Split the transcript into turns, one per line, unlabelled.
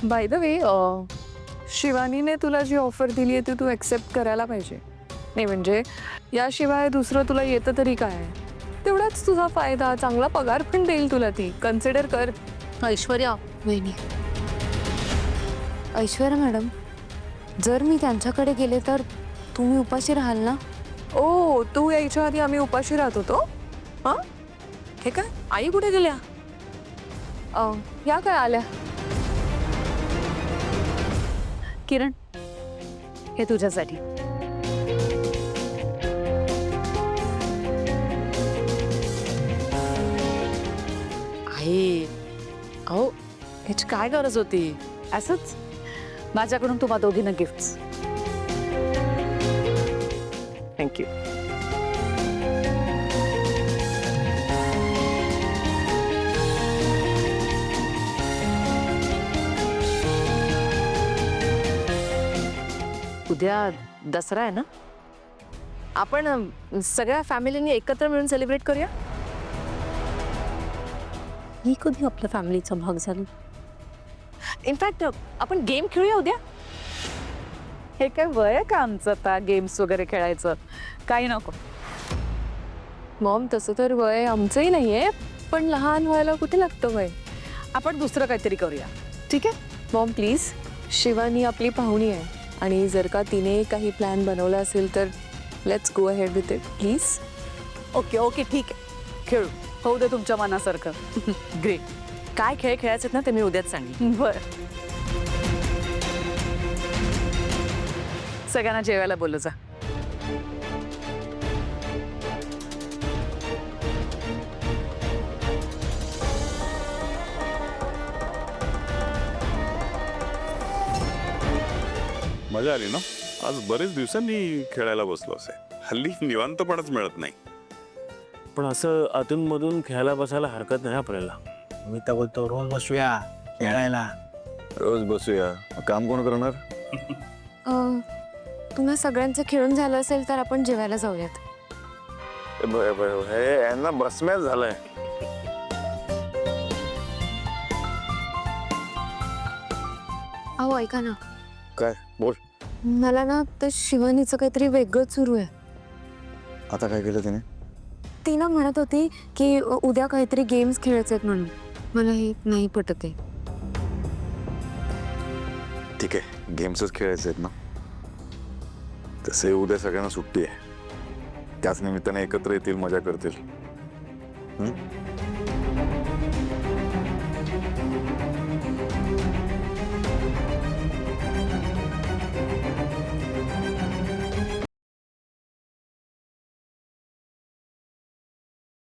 By the way शिवानीने तुला जी offer दिली आहे ती तू एक्सेप्ट करायला पाहिजे. नाही म्हणजे याशिवाय दुसरं तुला येतं तरी काय. तेवढाच तुझा फायदा, चांगला पगार पण देईल तुला ती. कन्सिडर कर.
ऐश्वर्या वहिनी, ऐश्वर्या मॅडम, जर मी त्यांच्याकडे गेले तर तुम्ही उपाशी राहाल ना?
ओ, तू यायच्या आधी आम्ही उपाशी राहत होतो. हां, हे काय आई कुठे गेल्या? या काय आल्या?
किरण, हे तुझ्यासाठी.
आई, अहो ह्याची काय गरज होती? असंच माझ्याकडून तुम्हा दोघींना गिफ्ट्स.
थँक्यू.
उद्या दसरा आहे ना, आपण सगळ्या फॅमिलीने एकत्र मिळून सेलिब्रेट करूया.
ही कधी आपल्या फॅमिलीचा भाग झाला?
इनफॅक्ट आपण गेम खेळूया उद्या.
हे काय वय आहे का आमचं आता गेम्स वगैरे खेळायचं? काही नको.
मॉम, तसं तर वय आमचंही नाहीये, पण लहान व्हायला कुठे लागतं वय.
आपण दुसरं काहीतरी करूया, ठीक आहे?
मॉम प्लीज, शिवानी आपली पाहुणी आहे आणि जर का तिने काही प्लॅन बनवला असेल तर let's go ahead with it please.
Okay okay ठीक आहे, खेळू. होऊ दे तुमच्या मनासारखं.
ग्रेट. काय खेळ खेळायचे ना ते मी उद्याच सांगेन.
बर. सगळ्यांना जेवायला बोलू जा.
मजा आली ना. आज बरेच दिवसांनी खेळायला बसलो असे. हल्ली निवांतपणच मिळत नाही.
पण असं अधूनमधून खेळायला बसायला हरकत नाही आपल्याला.
मी तर बोलतो रोज बसूया खेळायला.
रोज बसूया. काम कोण करणार?
तुम्हा सगळ्यांचं खेळून झालं असेल तर आपण जेवायला जाऊयात.
हे यांना बसम्याच झालंय.
अहो ऐका ना,
काय बोल.
मला ना तर शिवानीचं काहीतरी वेगळंच सुरू आहे.
आता काय केलं तिने?
ती ना म्हणत होती की उद्या काहीतरी गेम्स खेळायचे आहेत म्हणून. मला हे नाही पटत आहे.
ठीक आहे, गेम्सच खेळायचे आहेत ना. तसे उद्या सगळ्यांना सुट्टी आहे. त्याच निमित्ताने एकत्र येतील, मजा करतील.